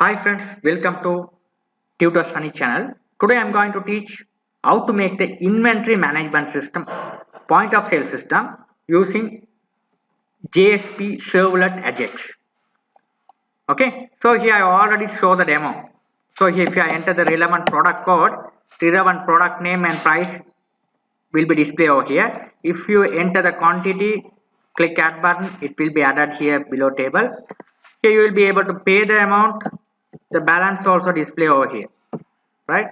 Hi friends, welcome to Tutor Sunny channel. Today I am going to teach how to make the inventory management system, point of sale system using Jsp Servlet Ajax. Okay, so here I already show the demo. So here if I enter the relevant product code, relevant product name and price will be displayed over here. If you enter the quantity, click add button, it will be added here below table. Here you will be able to pay the amount, the balance also display over here, right?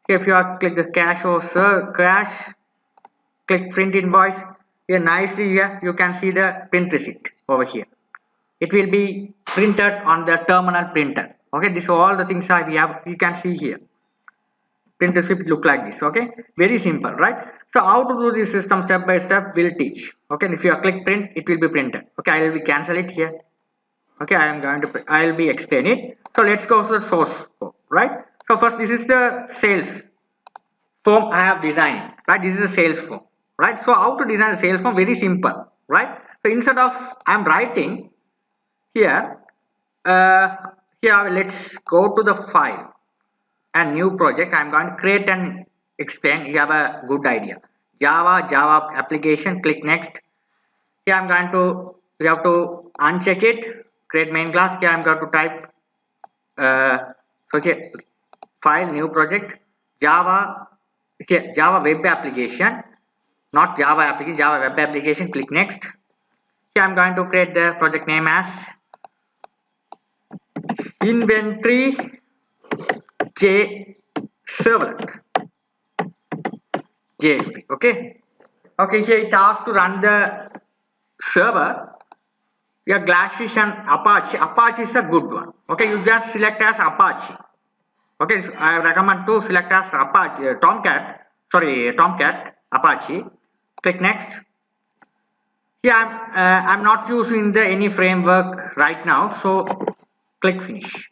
If you are click the cash or cash, click print invoice. Here nicely here you can see the print receipt over here. It will be printed on the terminal printer. Okay, this all the things we have. You can see here. Print receipt look like this. Okay, very simple, right? So how to do this system step by step we'll teach. Okay, and if you click print, it will be printed. Okay, I will be cancel it here. Okay, I will be explain it. So let's go to the source code, right? So first this is the sales form I have designed, right? This is a sales form, right? So how to design a sales form? Very simple, right? So instead of I'm writing here, here let's go to the file and new project. I'm going to create and explain. You have a good idea. Java application. Click next. Here I'm going to, you have to uncheck it. Create main class. Here I'm going to type. Okay, file new project. Java. Here Java web application, not Java application. Java web application. Click next. Here I'm going to create the project name as inventory J servlet JSP. Okay. Okay, here it asks to run the server. Yeah, Glassfish and Apache. Apache is a good one. Okay, you just select as Apache. Okay, so I recommend to select as Apache, Tomcat, Apache. Click next. Here I'm not using the any framework right now, so click finish.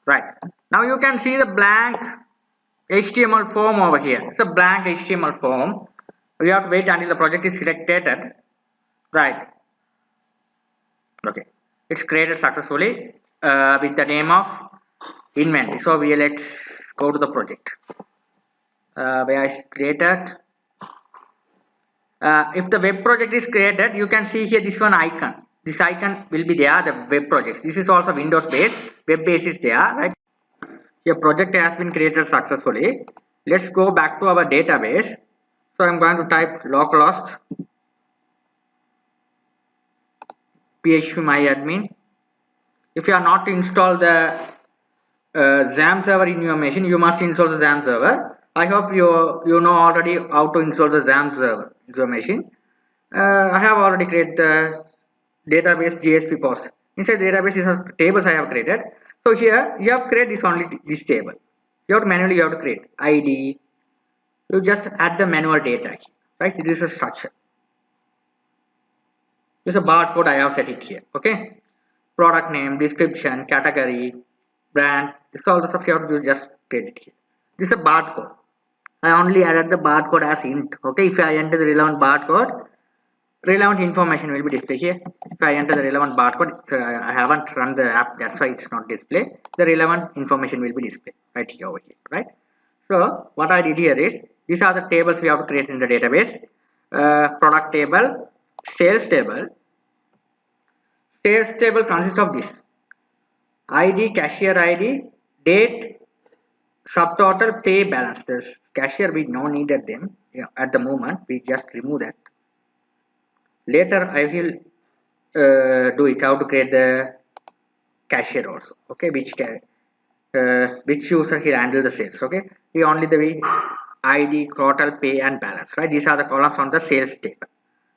Right, now you can see the blank HTML form over here. It's a blank HTML form. We have to wait until the project is selected. Right. Okay. It's created successfully with the name of inventory. So let's go to the project. Where is created. If the web project is created, you can see here this one icon. This icon will be there. The web projects. This is also Windows based. Web based is there, right? Your project has been created successfully. Let's go back to our database. So I'm going to type localhost phpMyAdmin. If you are not installed the XAMPP server in your machine, you must install the XAMPP server. I hope you know already how to install the XAMPP server in your machine. I have already created the database JSP post. Inside the database is tables I have created. So here you have created this table. You have to manually create ID. You just add the manual data, right? This is a structure. This is a barcode I have set it here. Okay, product name, description, category, brand. This is all the stuff you have to just create it here. This is a barcode. I only added the barcode as int. Okay, if I enter the relevant barcode, relevant information will be displayed here. If I enter the relevant barcode, I haven't run the app, that's why it's not displayed. The relevant information will be displayed right here over here, right? So what I did here is, these are the tables we have to create in the database. Product table, sales table. Sales table consists of this: ID, cashier ID, date, subtotal, pay, balance. This cashier we no needed them, at the moment. We just remove that. Later I will do it how to create the cashier also. Okay, which user will handle the sales. Okay, we only the ID, total, pay and balance, right? These are the columns on the sales table: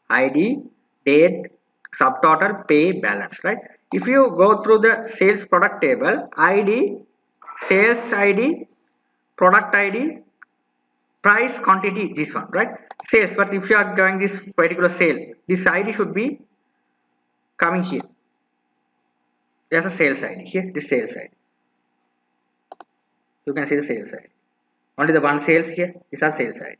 ID, date, subtotal, pay, balance, right? If you go through the sales product table, ID, sales ID, product ID, price, quantity, this one, right? Sales. But if you are going this particular sale, this ID should be coming here. There's a sales ID here. This sales ID. You can see the sales ID. Only the one sales here. These are sales ID.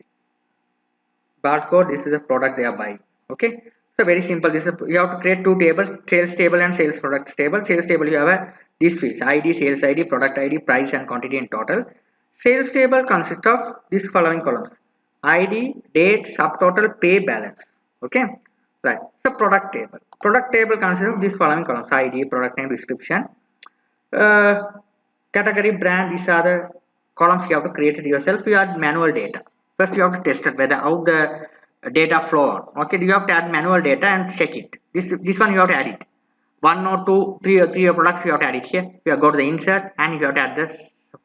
barcode, this is the product they are buying. Okay, so very simple. This is, you have to create two tables, sales table and sales products table. Sales table, you have these fields: ID, sales ID, product ID, price and quantity in total. Sales table consists of these following columns: ID, date, subtotal, pay, balance. Okay, right. So product table consists of these following columns: ID, product name, description, uh, category, brand. These are the columns you have to create it yourself. You add manual data. First you have to test it whether how the data flow. Okay, you have to add manual data and check it. This one you have to add it. One or two, three products you have to add it here. You have to go to the insert and you have to add this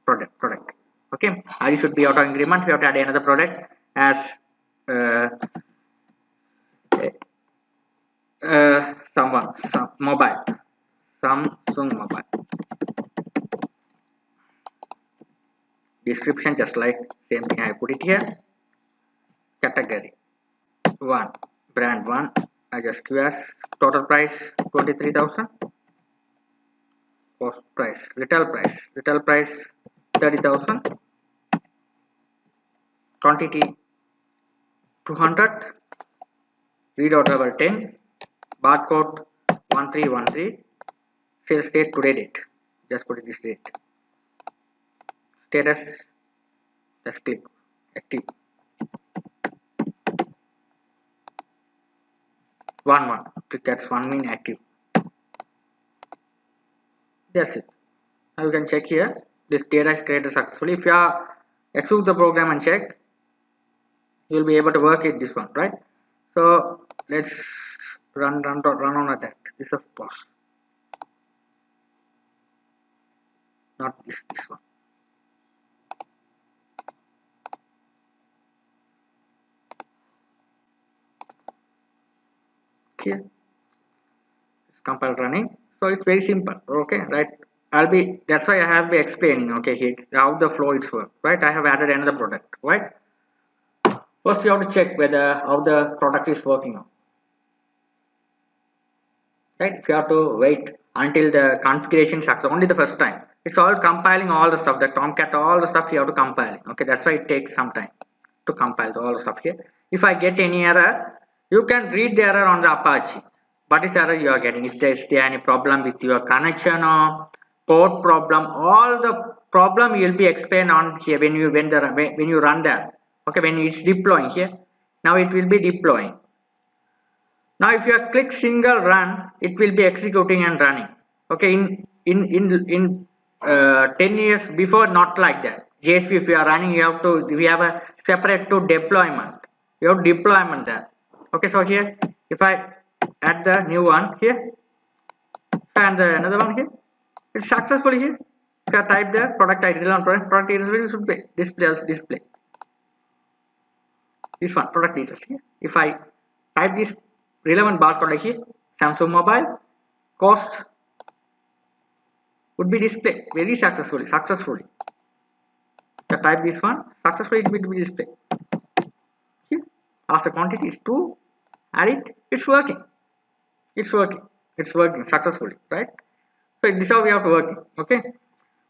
product. Okay, ID should be auto increment. You have to add another product as some mobile, Samsung mobile. Description just like same thing I put it here. Category 1, brand 1, I just give as total price 23,000. Cost price, retail price 30,000. Quantity 200. Read order level 10. Barcode 1313. Sales date today date. Just put it this date. Status, just click active. 1 click that's 1 mean active. That's it. Now you can check here. This data is created successfully. If you are execute the program and check, you will be able to work it this one, right? So let's run on attack. This is pause. Not this one. Here it's compile running. So it's very simple. Okay, right? That's why I have been explaining, okay, here how the flow is work, right? I have added another product, right? First you have to check whether how the product is working on, right? If you have to wait until the configuration success only the first time, it's all compiling all the stuff, the Tomcat, all the stuff you have to compile. Okay, that's why it takes some time to compile all the stuff here. If I get any error, you can read the error on the Apache. What is error you are getting? Is there any problem with your connection or port problem? All the problem will be explained on here when you run that. Okay, when it's deploying here. Now it will be deploying. Now if you click single run, it will be executing and running. Okay, in 10 years before, not like that. JSP, if you are running, we have a separate to deployment. You have deployment there. Okay, so here if I add the new one here and another one here, it's successfully here. If I type the product title on product details, it should be display this one, product details here. If I type this relevant barcode here, Samsung mobile, cost would be displayed very successfully. If I type this one, successfully it will be displayed here. After quantity is 2, add it, it's working successfully, right? So this is how we have to work. Okay,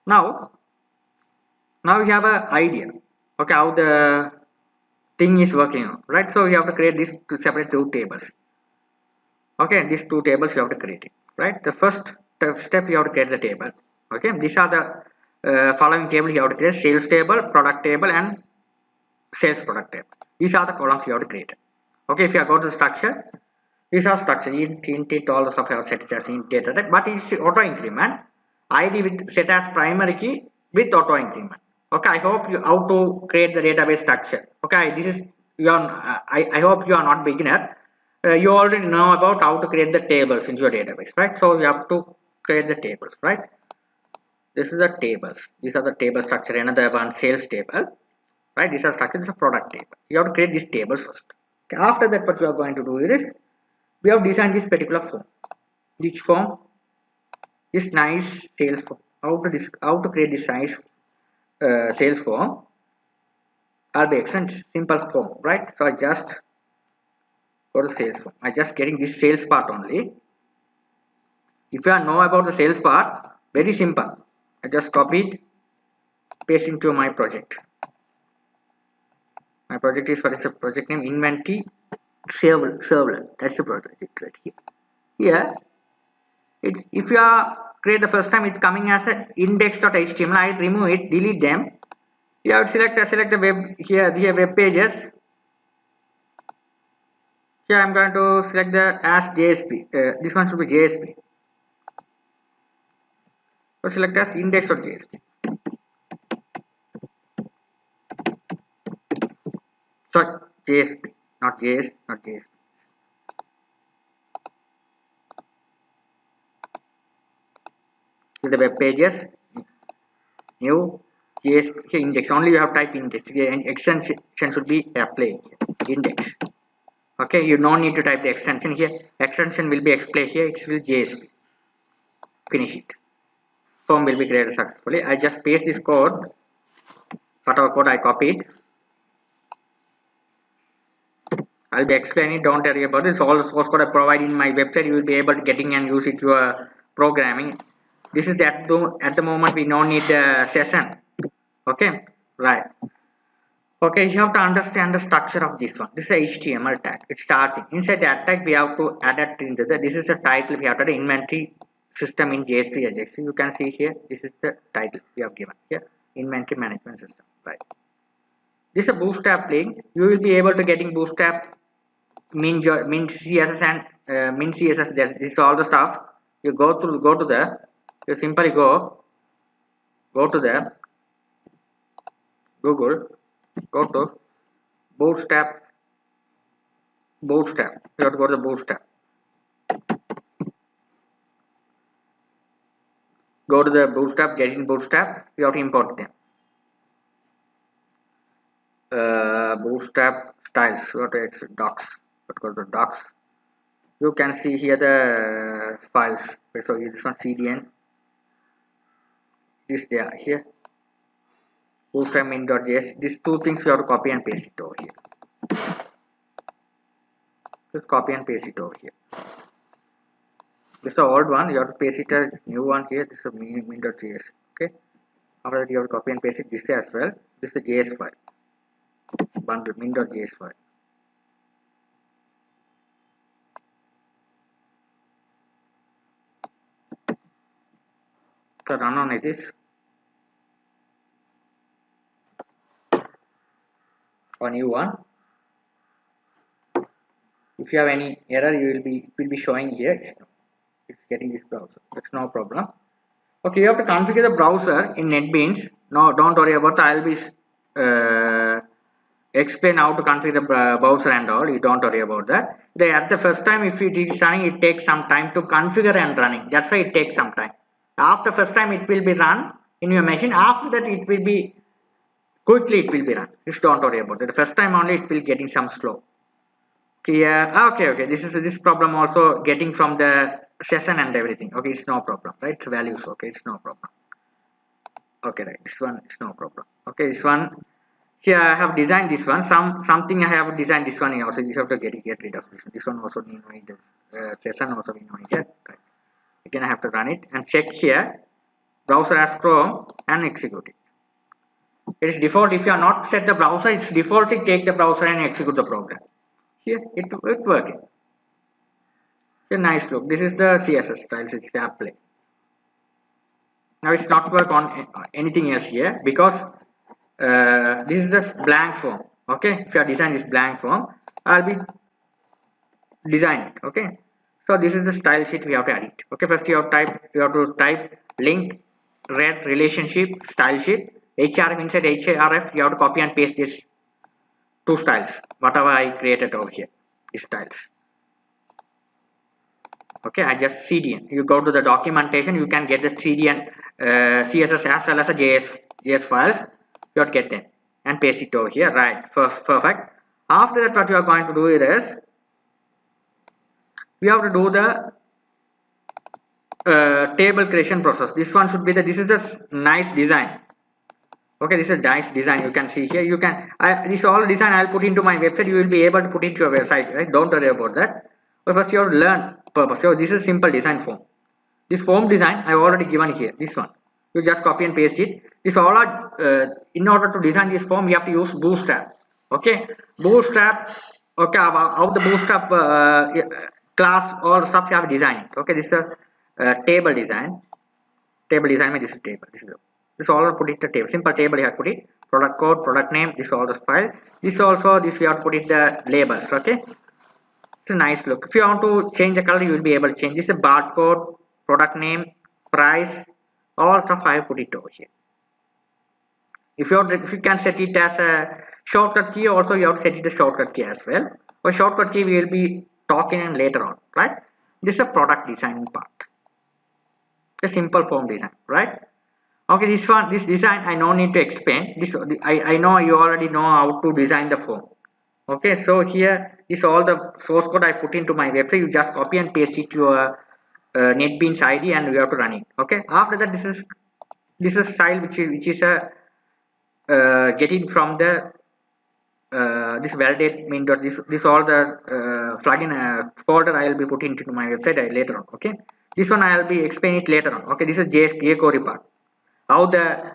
now we have an idea, okay, how the thing is working on, right? So we have to create these separate two tables. Okay, these two tables you have to create it, right? The first step you have to create the table. Okay, these are the following table you have to create: sales table, product table and sales product table. These are the columns you have to create. Okay, if you go to the structure, these are structure int all the stuff I have set it as int data type, but it's auto increment. ID with set as primary key with auto increment. Okay, I hope you how to create the database structure. Okay, this is I hope you are not beginner. You already know about how to create the tables into your database, right? So you have to create the tables, right? This is the tables. These are the table structure. Another one, sales table, right? These are structure. This is a product table. You have to create these tables first. Okay, after that, what you are going to do is we have designed this particular form. Which form? This nice sales form. How to create this nice sales form? I'll be extended simple form, right? So I just go to sales form. I just getting this sales part only. If you know about the sales part, very simple. I just copy it, paste into my project. My project is, what is the project name? Inventory Servlet. That's the project right here. Here, if you are create the first time, it's coming as a index.html. I remove it, delete them. You have to select the web here web pages. Here I'm going to select the as JSP. This one should be JSP. So select as index.jsp. Sorry, JSP, not JS, not JSP. The web pages, new JSP here, index. Only you have type index. And extension should be applied index. Okay, you don't need to type the extension here. Extension will be explained here. It will JSP. Finish it. Form will be created successfully. I just paste this code. Whatever code I copied. I'll be explaining. Don't worry about this. All source code I provide in my website. You will be able to getting and use it your programming. This is at the moment we don't need the session. Okay, right. Okay, you have to understand the structure of this one. This is a HTML tag. It's starting. Inside that tag, we have to add it into the. This is the title. We have to add inventory system in Jsp Ajax. You can see here. This is the title we have given here. Inventory management system. Right. This is a Bootstrap link. You will be able to getting Bootstrap, min CSS and min CSS. This is all the stuff. You go to the. You simply go to the Google. Go to Bootstrap. You have to go to the Bootstrap. Go to the Bootstrap, get in Bootstrap. You have to import them. Bootstrap styles. You have to exit docs. You have to go to docs. You can see here the files. So this one CDN. This there here. Bootstrap min.js. These two things you have to copy and paste it over here. Just copy and paste it over here. This is the old one. You have to paste it a new one here. This is min.js. Okay. After that, you have to copy and paste it this as well. This is the JS file. Bundle min.js file. So run on this. A new one. If you have any error, it will be showing here. It's getting this browser. That's no problem. Okay, you have to configure the browser in NetBeans. No, don't worry about that. I'll be explain how to configure the browser and all. You don't worry about that. At the first time, if it is running, it takes some time to configure and running. That's why it takes some time. After first time, it will be run in your machine. After that, it will be quickly. It will be run. Just don't worry about it. The first time only, it will getting some slow. Okay. This is this problem also getting from the session and everything. Okay, it's no problem, right? It's values. Okay, it's no problem. Okay, right. This one, it's no problem. Okay, this one. Here I have designed this one. Something I have designed this one also. You have to get rid of this one. This one also need session also we know it. Right. Again, I have to run it and check here. Browser as Chrome and execute it. It is default. If you are not set the browser, it's default to take the browser and execute the program. Here it working. A nice look. This is the CSS styles. It's the apply. Now it's not work on anything else here because this is the blank form. Okay, if you are designing this blank form, I'll be designing it. Okay, so this is the style sheet we have to edit. Okay, first you have to type link red relationship style sheet. HRF inside HRF you have to copy and paste this two styles whatever I created over here. These styles. Okay, I just CDN. You go to the documentation. You can get the CDN CSS as well as the JS files. You have to get them and paste it over here. Right, perfect. After that, what you are going to do is we have to do the table creation process. This one should be this is the nice design. Okay, this is a nice design. You can see here. You can this all design I'll put into my website. You will be able to put it to your website. Right? Don't worry about that. But first you have to learn purpose. So this is simple design form. This form design I have already given here. This one. You just copy and paste it. This all are in order to design this form we have to use Bootstrap. Okay, bootstrap. Okay, how the bootstrap class all stuff you have designed. Okay, this is a table design. Table design means this is table. This all put it the table. Simple table you have put it. Product code, product name. This all the file. This also this we have to put it the labels. Okay, it's a nice look. If you want to change the color, you will be able to change. This is a barcode, product name, price, all stuff I have put it over here. If you can set it as a shortcut key, also you have to set it a shortcut key as well. For shortcut key, we will be talking in later on, right? This is a product design part, a simple form design, right? Okay, this design I no need to explain. I know you already know how to design the form. Okay, so here is all the source code I put into my website. You just copy and paste it to your NetBeans ID and you have to run it. Okay, after that this is style which is a getting from the this validate mean dot this all the plugin folder I will be putting into my website later on. Okay, this one I will be explaining it later on. Okay, this is JSP query part. How the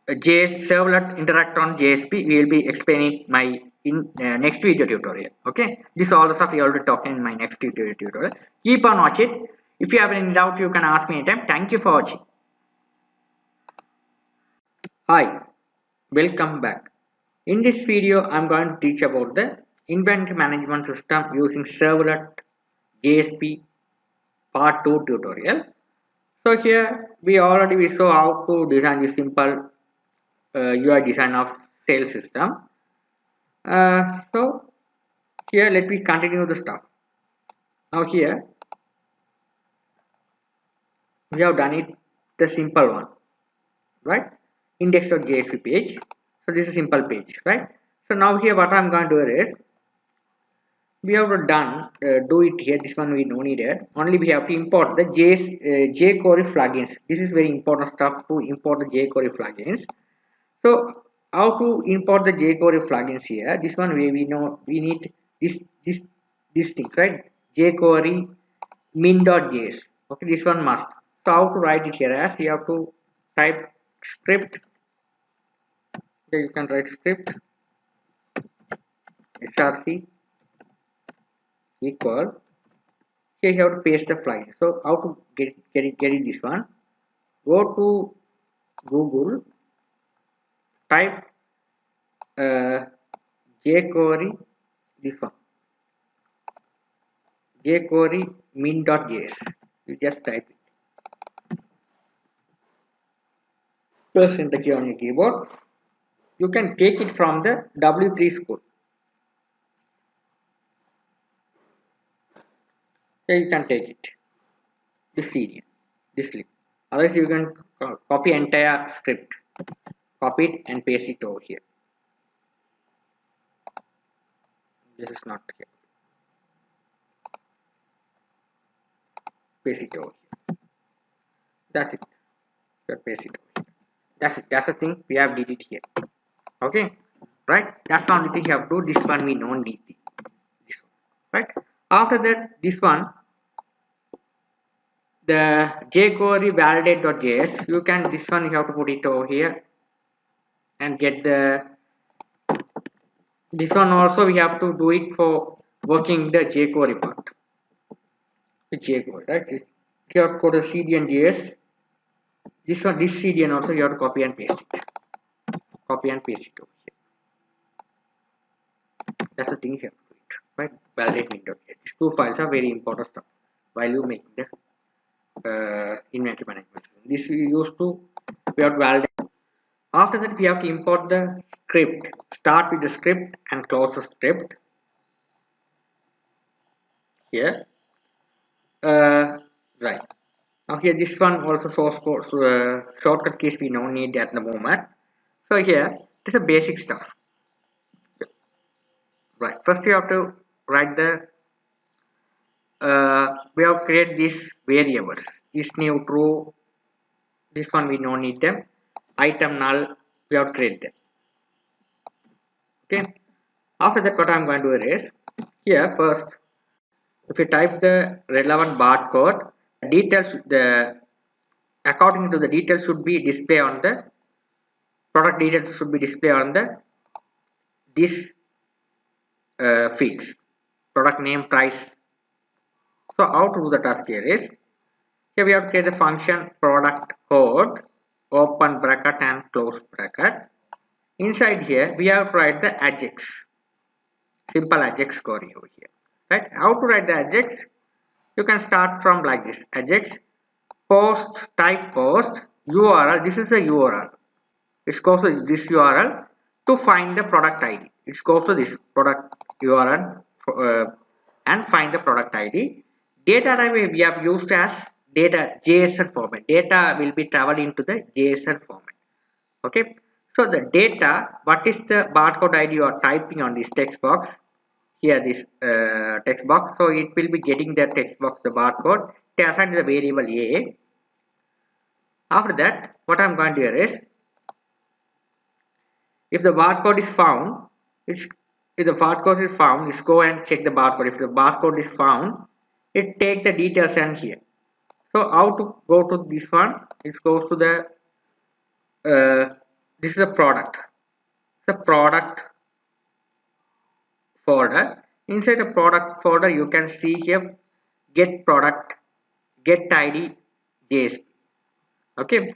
JS servlet interact on JSP, we will be explaining my in next video tutorial. Okay, this all the stuff we already talking in my next tutorial. Keep on watch it. If you have any doubt, you can ask me anytime. Thank you for watching. Hi, welcome back. In this video, I'm going to teach about the inventory management system using Servlet JSP part 2 tutorial. So here we saw how to design this simple UI design of sales system. So here let me continue the stuff. Now here we have done it the simple one, right? Index.jsp page. So this is a simple page, right? So now here what I'm going to do is we have do it here. This one we don't need it. Only we have to import the jQuery plugins. This is very important stuff to import the jQuery plugins. So how to import the jQuery plugins here? This one we know we need this thing, right? jQuery min.js. Okay, this one must. So how to write it here? As you have to type script. Okay, you can write script src equal. Here you have to paste the plugin. So how to get it this one? Go to Google, type jQuery, this one, jQuery min.js. You just type it. Press enter key on your keyboard. You can take it from the W3 school. Here you can take it. This serial, this link. Otherwise you can copy entire script. Copy it and paste it over here. This is not here. Paste it over here. That's it. Paste it over here. That's it. That's the thing we have did it here. Okay, right? That's the only thing you have to do. This one we don't need this one, right? After that, this one, the jQuery validate.js. You can this one you have to put it over here and get the this one also we have to do it for working the jQuery part. The jQuery, right? You have to go to CDN.js. This CDN also you have to copy and paste it. Copy and paste it over here. That's the thing you have to do it, right? Validate min.js. These two files are very important stuff while you make the inventory management. This we have to validate. After that, we have to import the script. Start with the script and close the script. Here, right. Now here, this one also source code, shortcut keys we don't need at the moment. So here, this is a basic stuff. Right. First, you have to write the. We have create these variables. Is new, true. This one we don't need them. Item null. We have to create them. Okay. After that, what I'm going to do is here first. If you type the relevant barcode, details according to the details should be displayed on the product details should be displayed on the this fields, product name, price. So how to do the task here is, here we have to create the function product code, open bracket and close bracket. Inside here we have to write the Ajax, simple Ajax query over here, right? How to write the Ajax? You can start from like this: Ajax post, type post, URL. This is the URL. It goes to this URL to find the product ID. It goes to this product URL and find the product ID. Data type we have used as data JSON format. Data will be traveled into the JSON format. Okay. So the data, what is the barcode ID you are typing on this text box? Here this text box. So it will be getting the text box, the barcode. It assigned the variable A. After that, what I am going to do is, if the barcode is found, if the barcode is found, let's go and check the barcode. If the barcode is found, it take the details and here. So how to go to this one? It goes to the this is the product. The product folder. Inside the product folder, you can see here get product, get ID, Jsp. Okay.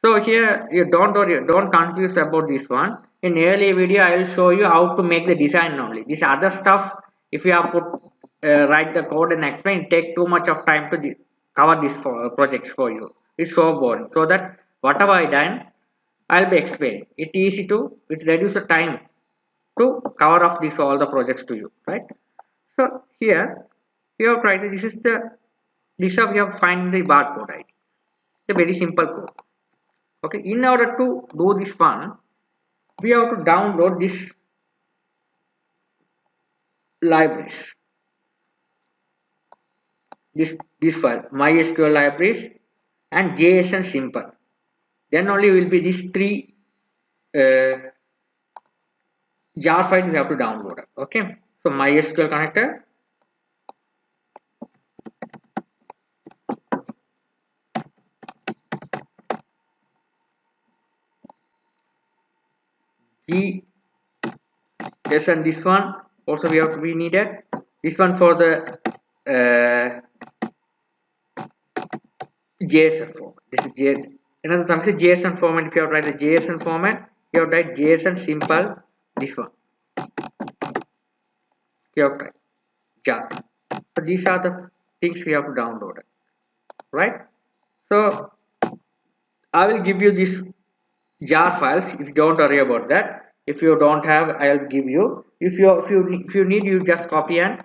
So here you don't worry, don't confuse about this one. In early video I will show you how to make the design only. This other stuff, if you have put write the code and explain, it take too much of time to cover this projects for you. It's so boring. So that whatever I done, I'll be explaining. It reduce the time to cover off this all the projects to you, right? So here you have tried, this is how we have find the barcode ID. It's a very simple code. Okay, in order to do this one, we have to download this libraries, this file, MySQL libraries and JSON simple. Then only will be these three jar files we have to download. Okay, so MySQL connector, JSON, this one also we have to be needed. This one for the JSON format. This is JSON. Another time is JSON format. If you have to write the JSON format, you have to write JSON simple. This one. You have to write jar. So these are the things we have to download. Right? So I will give you this jar files. If you don't worry about that. If you don't have, I'll give you. If you need, you just copy and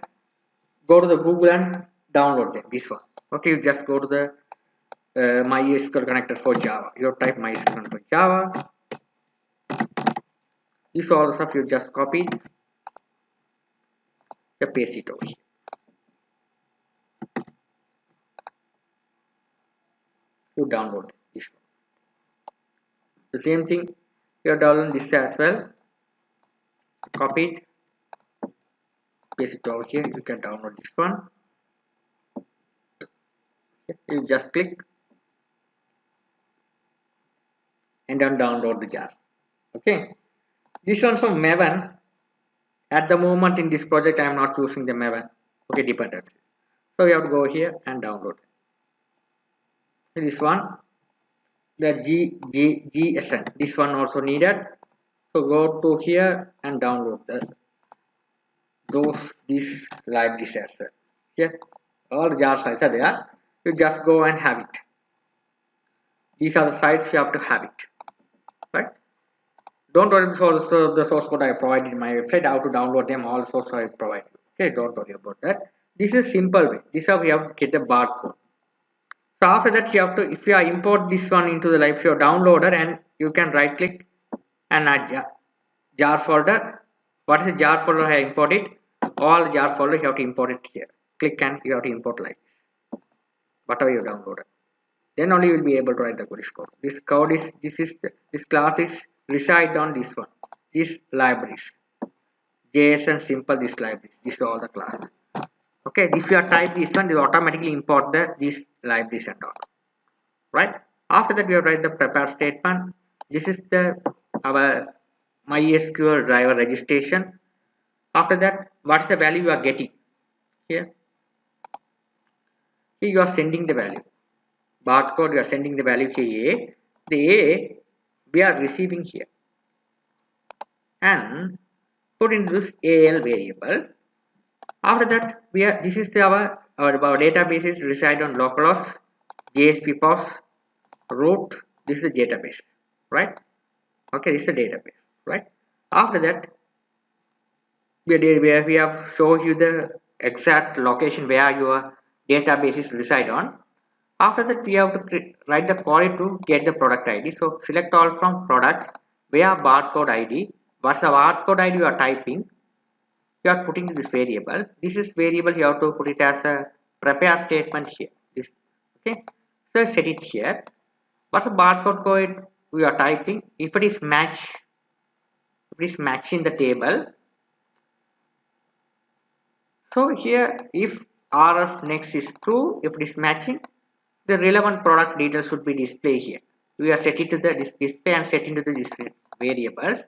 go to the Google and download them. This one. Okay, you just go to the MySQL connector for Java. You type MySQL for Java. This all the stuff you just copy. You paste it over here. You download this one. The same thing. You download this as well. Copy it. Paste it over here. You can download this one. You just click and then download the jar. Okay, this one from Maven. At the moment in this project I am not using the Maven. Okay, dependencies. So we have to go here and download this one, the JSON. This one also needed. So go to here and download these libraries as well. Here all the jar files are there. You just go and have it. These are the sites you have to have it, right? Don't worry, also the source code I provided in my website. How to download them, all source I provide. Okay, don't worry about that. This is simple way. This is how we have to get the barcode. So after that, you have to, if you import this one into the live your downloader, and you can right click and add jar folder. What is the jar folder? I import it. All jar folder you have to import it here. Click and you have to import like this. Whatever you downloaded. Then only you will be able to write the code. This code is this class is reside on this one. These libraries. JSON simple this libraries. This is all the class. Okay, if you are type this one, it will automatically import these libraries and all. Right? After that, we have write the prepare statement. This is the our MySQL driver registration. After that, what is the value you are getting here? Here you are sending the value. Barcode, you are sending the value here A. The A we are receiving here and put into this AL variable. After that, this is our database is reside on localhost JSP POS root. This is the database, right? Okay, this is the database, right? After that, we have shown you the exact location where your database is reside on. After that, we have to write the query to get the product ID. So select all from products where barcode ID. What's the barcode ID you are typing? You are putting this variable. This is variable you have to put it as a prepare statement here. This, okay. So set it here. What's the barcode code we are typing? If it is matching the table. So here if RS next is true, if it is matching, the relevant product details should be displayed here. We are set it to the display and set into the variables.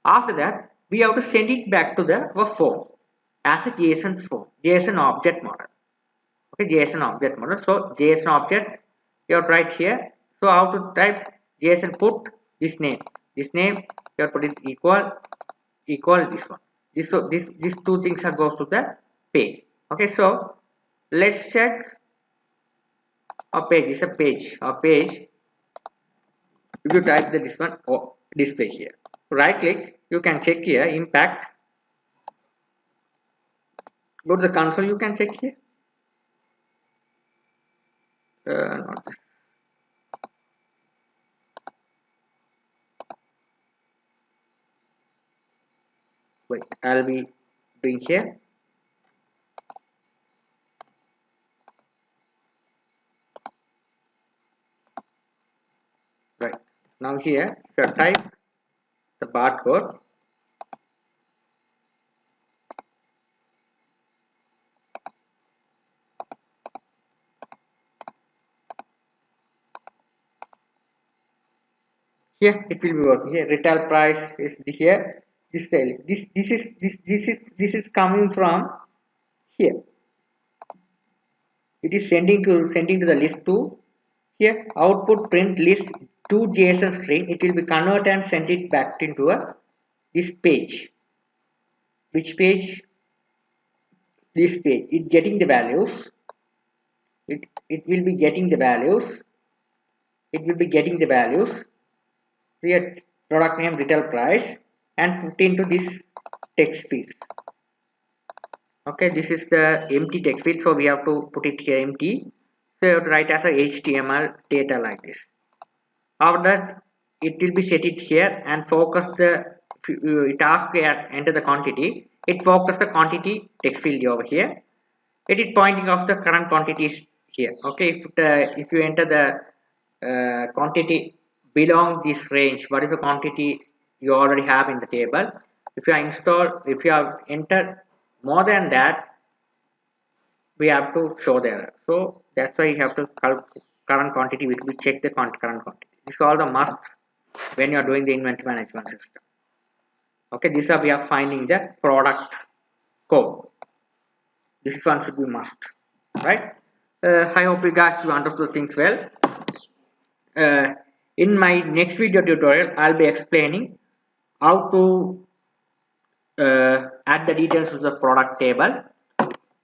After that, we have to send it back to our form as a JSON form, JSON object model. Okay, JSON object model. So JSON object, you have to write here. So how to type JSON, put this name. This name you have to put it equal this one. These two things are goes to the page. Okay, so let's check a page. This is a page. A page. If you type this one or display here, right click, you can check here impact. Go to the console, you can check here. Not this. Wait, I'll be doing here. Right now here, if you type the barcode, here it will be working. Here retail price is here. This is coming from here. It is sending to the list to here. Output print list to JSON string. It will be converted and send it back into this page. Which page? This page. It getting the values. It will be getting the values. It will be getting the values. Here product name, retail price, and put into this text field. Okay, this is the empty text field, so we have to put it here empty. So you have to write as a HTML data like this. After that, it will be set it here and focus it asks enter the quantity. It focus the quantity text field over here. It is pointing of the current quantities here. Okay, if you enter the quantity belong this range, what is the quantity you already have in the table? If you have entered more than that, we have to show the error. So that's why you have to current quantity. We check the current quantity. This is all the must when you are doing the inventory management system. Okay, this is we are finding the product code. This one should be must, right? I hope you guys understood things well. In my next video tutorial, I'll be explaining how to add the details to the product table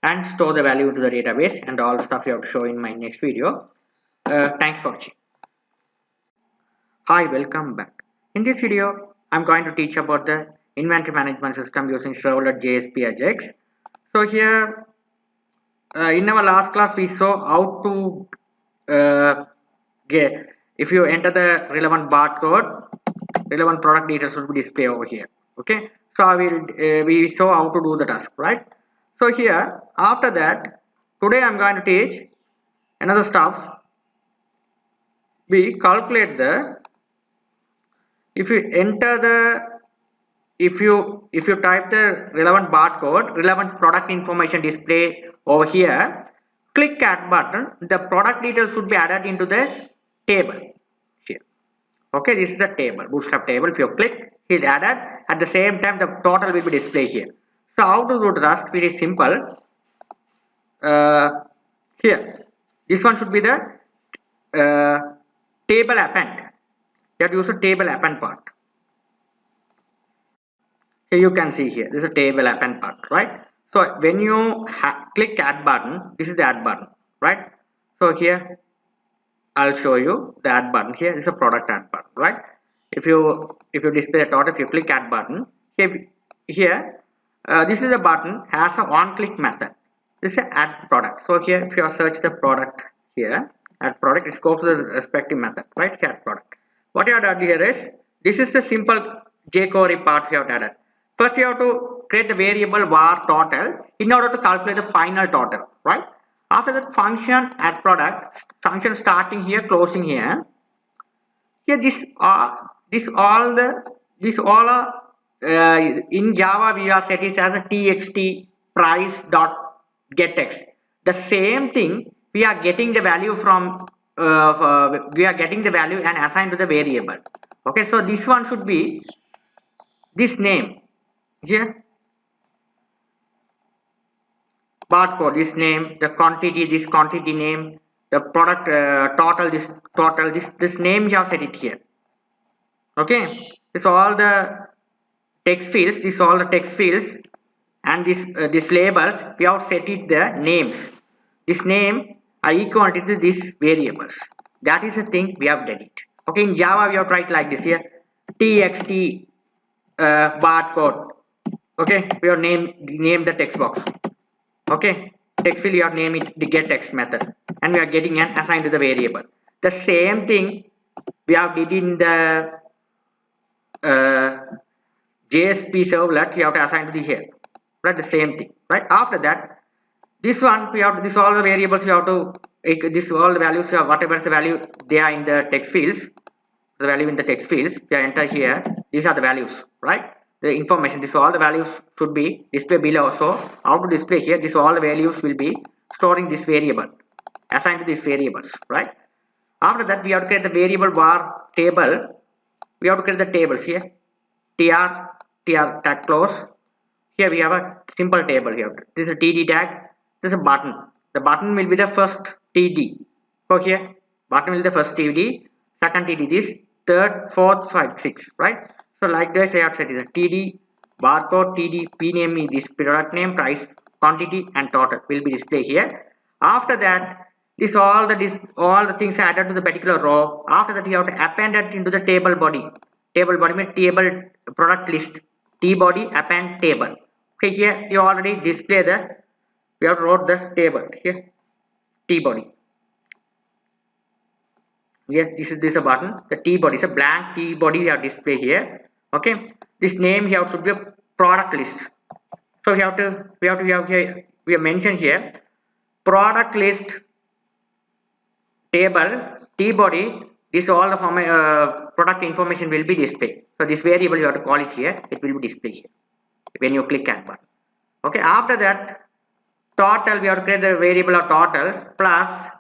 and store the value to the database, and all stuff you have to show in my next video. Thanks for watching. Hi, welcome back. In this video, I'm going to teach about the inventory management system using Servlet Jsp Ajax. So here, in our last class, we saw how to if you enter the relevant barcode, relevant product details will be displayed over here. Okay, so we saw how to do the task, right? So here, after that, today I'm going to teach another stuff. We calculate if you type the relevant barcode, relevant product information display over here, click add button, the product details should be added into the table here. Okay, this is the table, bootstrap table. If you click, it added. At the same time, the total will be displayed here. So how to do Rust? Very simple. Here, this one should be the table append. You have to use the table append part. Here you can see here, this is a table append part, right? So when you click add button, this is the add button, right? So here I'll show you the add button. Here is a product add button, right? If you display the total, if you click add button, here this is a button has a one-click method. This is add product. So here if you search the product here, add product, it goes to the respective method, right? Add product. What you have done here is, this is the simple jQuery part we have added. First you have to create the variable var total in order to calculate the final total, right? After that, function add product, function starting here, closing here. Here this all in Java we are set it as a txt price dot getX. The same thing we are getting the value from we are getting the value and assigned to the variable. Okay, so this one should be this name here, barcode, this name, the quantity, this quantity name, the product total, this name you have set it here. Okay, this all the text fields, this all the text fields, and this labels we have set it the names. This name are equal to these variables. That is the thing we have done it. Okay, in Java we have tried like this here, txt barcode. Okay, we have name the text box. Okay, text field you have name it the getX method, and we are getting an assigned to the variable. The same thing we have did in the Jsp Servlet, you have to assign to the here, right? The same thing, right? After that, this one we have this all the variables we have to this all the values you have, whatever is the value they are in the text fields, the value in the text fields we enter here. These are the values, right? The information, this all the values should be displayed below. So how to display here, this all the values will be storing this variable, assigned to these variables, right? After that, we have to create the variable var table. We have to create the tables here, tr tag close. Here we have a simple table here. This is a td tag, this is a button. The button will be the first td. So here button will be the first td, second td this, third, fourth, fifth, sixth, right? So like this I have said is a td, barcode, td, p name is this product name, price, quantity and total will be displayed here. After that, all the things are added to the particular row. After that, you have to append it into the table body. Table body means table product list. T body append table. Okay, here you already display we have wrote the table here. T body. Here this is a button. The T body is a blank T body we have display here. Okay, this name here should be a product list. So we have here we have mentioned here product list table T body. This all the product information will be displayed. So this variable you have to call it here. It will be displayed here when you click add button. Okay. After that, total we have to create the variable of total plus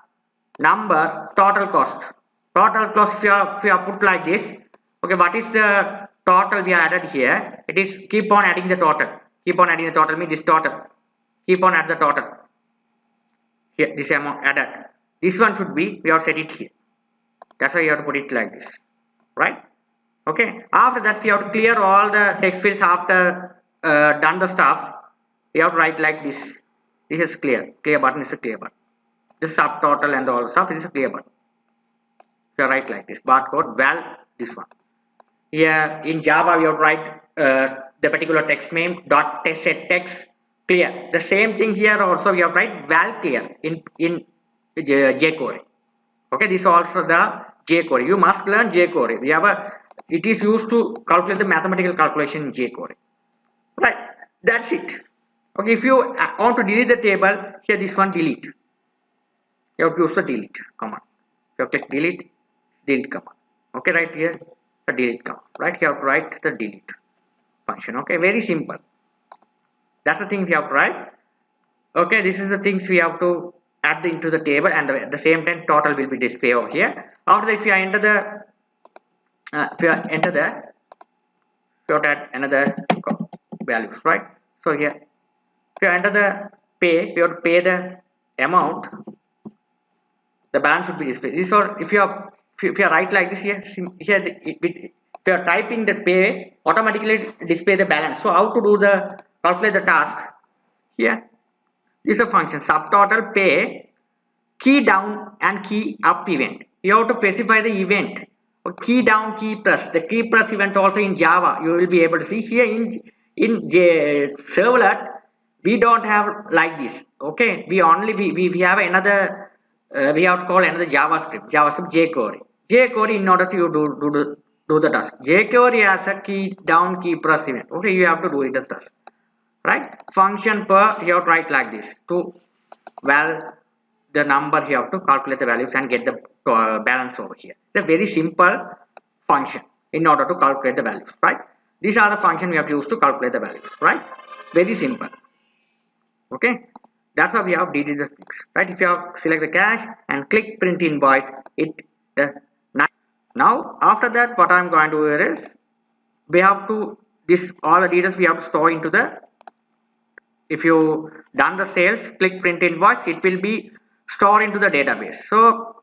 number total cost. Total cost if you have put like this. Okay. What is the total we added here? It is keep on adding the total. Keep on adding the total means this total. Keep on add the total. Here this amount added. This one should be we have set it here. That's why you have to put it like this, right? Okay. After that, we have to clear all the text fields after done the stuff. We have to write like this. This is clear. Clear button is a clear button. This subtotal and all stuff is a clear button. You write like this. Barcode val this one. Here in Java, we have to write the particular text name dot set text clear. The same thing here also we have to write val clear in jQuery. Okay, this is also the jQuery. You must learn jQuery. We have it is used to calculate the mathematical calculation in jQuery. Right, that's it. Okay, if you want to delete the table, here this one delete. You have to use the delete command. You have to click delete command. Okay, right here the delete command. Right, you have to write the delete function. Okay, very simple. That's the thing we have to write. Okay, this is the things we have to add into the table, and at the same time total will be displayed over here. After that, if you enter the if you enter the, if you add another values, right? So here, if you enter the pay, you have to pay the amount, the balance should be displayed. This or if you are, if you are right like this here, here if you are typing the pay, automatically display the balance. So how to do the calculate the task? Here, this is a function subtotal pay key down and key up event. You have to specify the event. Key down, key plus. The key plus event also in Java you will be able to see here in Servlet. We don't have like this. Okay, we only we have another. We have to call another JavaScript jQuery. jQuery in order to do the task. jQuery has a key down, key plus event. Okay, you have to do it as task. Right? Function per, you have to write like this to val the number, you have to calculate the values and get the balance over here. It's a very simple function in order to calculate the values, right? These are the function we have to use to calculate the values, right? Very simple. Okay, that's how we have did the fix, right? If you have select the cash and click print invoice, it now after that what I'm going to do here is we have to this all the details we have to store into the, if you done the sales, click print invoice, it will be stored into the database. So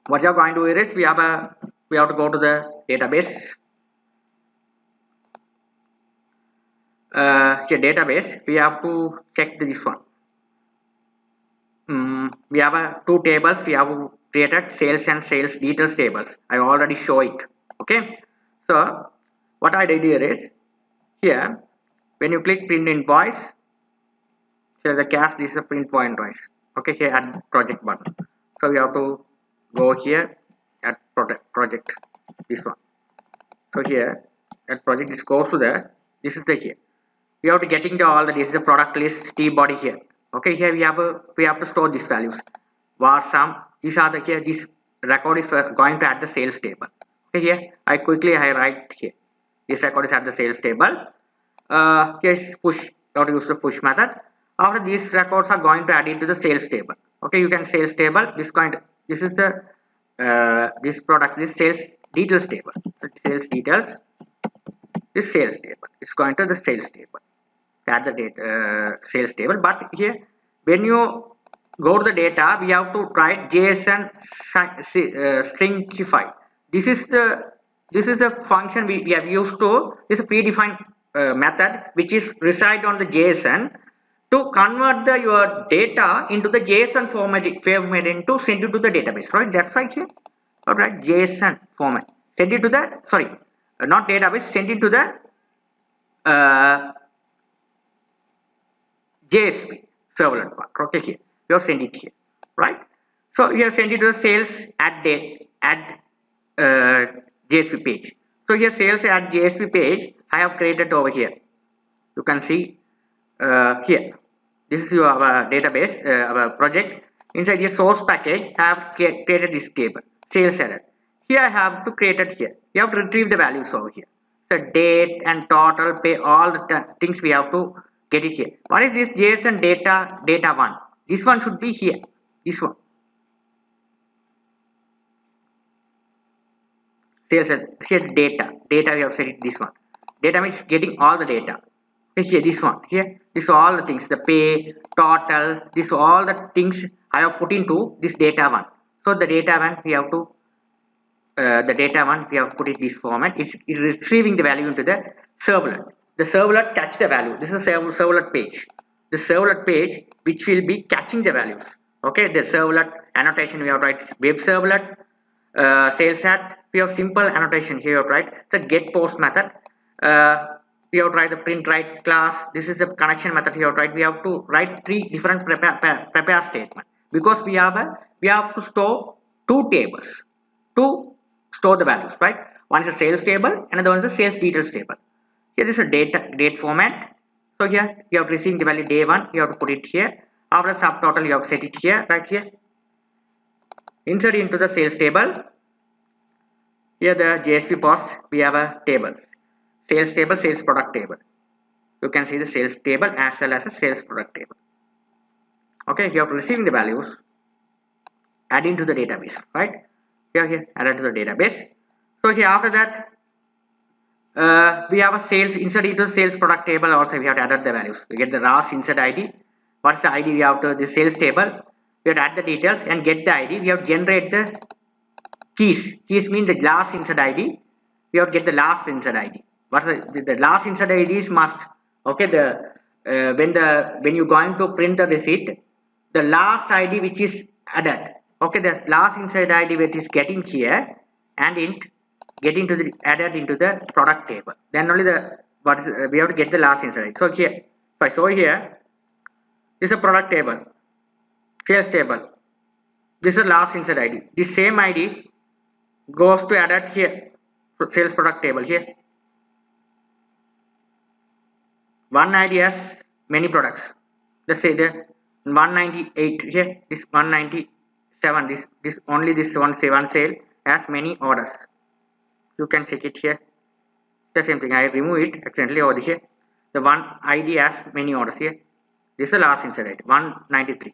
what you are going to do is we have to go to the database. Here database, we have to check this one. We have two tables. We have created sales and sales details tables. I already show it. Okay. So what I did here is here when you click print invoice, so the cash, this is a print for invoice. Okay, here add project button. So we have to go here at project this one. So here at project, this goes to the, this is the here. We have to getting to all the, this is the product list T body here. Okay, here we have to store these values. Var sum, these are the here, this record is going to add the sales table. Okay, here I write here. This record is at the sales table. Here is push, you have to use the push method. After these records are going to add into the sales table. Okay, you can sales table, this kind, this is the this product, this sales details table. Sales details, this sales table, it's going to the sales table, add the data sales table. But here when you go to the data, we have to write JSON stringify. This is the function we have used to, this is a predefined method which is reside on the JSON to convert your data into the JSON format into send it to the database, right? That's right here. All right, JSON format, send it to the, sorry, not database, send it to the Jsp Servlet part. Okay, here you have sent it here, right? So you have sent it to the sales at date at Jsp page. So here sales at Jsp page I have created over here. You can see here. This is your database, our project. Inside your source package, I have created this table, sales error. Here I have to create it here. You have to retrieve the values over here. So date and total, pay, all the things we have to get it here. What is this JSON data one? This one should be here. This one. Sales here data we have set it this one. Data means getting all the data. Here this one, here this all the things, the pay, total, this all the things I have put into this data one. So the data one we have to put it this format. It's retrieving the value into the servlet. The servlet catch the value. This is a servlet page. The servlet page which will be catching the values. Okay, the servlet annotation we have write web servlet, sales at, we have simple annotation here, right? The get post method. We have to write the print write class. This is the connection method here, right? We have to write three different prepare statement because we have to store two tables to store the values, right? One is a sales table, another one is a sales details table. Here is a date format. So here you have received the value day one, you have to put it here. After subtotal, you have to set it here, right here. Insert into the sales table. Here the JSP post, we have a table. Sales table, sales product table. You can see the sales table as well as a sales product table. Okay, you have to receive the values, add into the database, right? Here, add it to the database. So here after that, we have a sales insert into the sales product table. Also we have to add the values. We get the RAS insert ID. What's the ID? We have to the sales table. We have to add the details and get the ID. We have to generate the keys. Keys mean the last insert ID. We have to get the last insert ID. What's the last insert ID is must. Okay, when you're going to print the receipt, the last ID which is added. Okay, the last insert ID which is getting here and getting to the added into the product table. Then only we have to get the last insert ID. So here, if I show here, this is a product table, sales table. This is the last insert ID. This same ID goes to added here, sales product table here. One ID has many products. Let's say the 198 here, this 197, this only this one sale has many orders. You can check it here. The same thing, I remove it accidentally over here. The one ID has many orders here. This is the last insert ID, 193.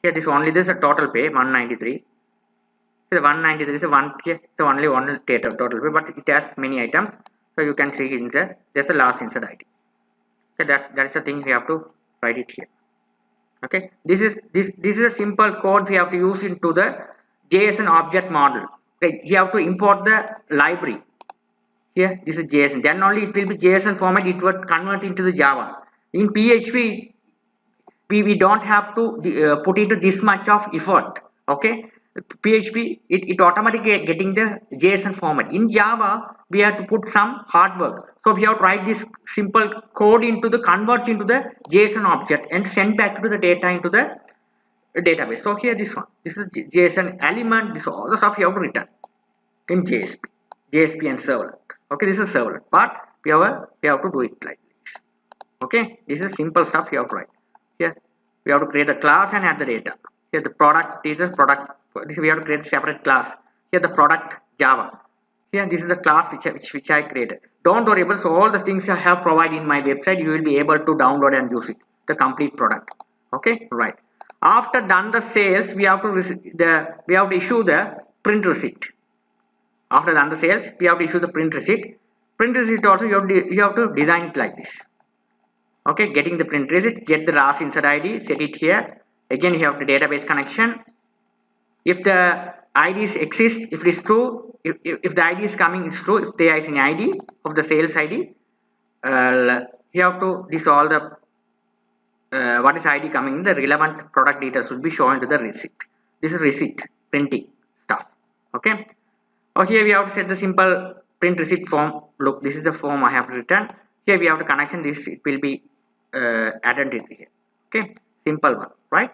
Here this only this is a total pay 193. The 193 is a one here, so only one total pay, but it has many items. So you can see in the that's the last insert ID. Okay, that's the thing we have to write it here. Okay, this is a simple code we have to use into the JSON object model. Okay, you have to import the library. Here this is JSON, then only it will be JSON format, it will convert into the Java. In PHP we don't have to put into this much of effort. Okay, PHP it automatically getting the JSON format. In Java we have to put some hard work, so we have to write this simple code into the convert into the JSON object and send back to the data into the database. So here this one, this is JSON element, this all the stuff you have to return in JSP and servlet. Okay, this is servlet, but we have to do it like this. Okay, this is simple stuff you have to write. Here we have to create a class and add the data. Here the product, this is product. This we have to create a separate class. Here the product Java. Here this is the class which I created. Don't worry about, so all the things I have provided in my website, you will be able to download and use it. The complete product. Okay, right. After done the sales, we have to issue the print receipt. After done the sales, we have to issue the print receipt. Print receipt also you have to design it like this. Okay, getting the print receipt, get the last insert ID, set it here. Again, you have the database connection. If the IDs exist, if it is true, if the ID is coming, it's true. If there is an ID of the sales ID, you have to this all the what is ID coming, the relevant product data should be shown to the receipt. This is receipt printing stuff. Okay. Oh, here we have to set the simple print receipt form. Look, this is the form I have to return. Here we have to connection this, it will be added here. Okay, simple one, right?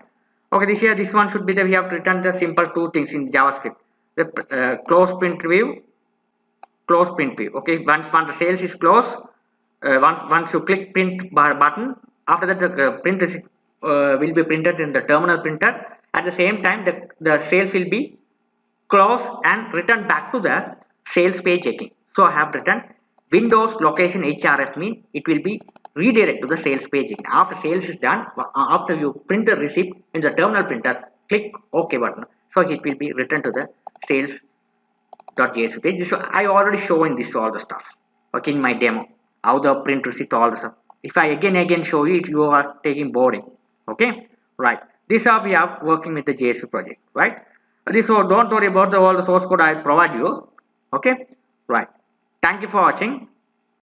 Okay, this one should be the we have to return the simple two things in JavaScript. The close print view, close print view. Okay, once the sales is closed, once you click print button, after that the print receipt will be printed in the terminal printer. At the same time, the sales will be closed and returned back to the sales page again. So I have written Windows location href mean it will be redirect to the sales page again. After sales is done, after you print the receipt in the terminal printer, click OK button. So it will be returned to the sales.jsp page. So I already shown this all the stuff. Okay, in my demo, how the print receipt all the stuff. If I again show you, you are taking boring. Okay, right. This is how we are working with the JSP project, right? This don't worry about all the source code I provide you. Okay, right. Thank you for watching.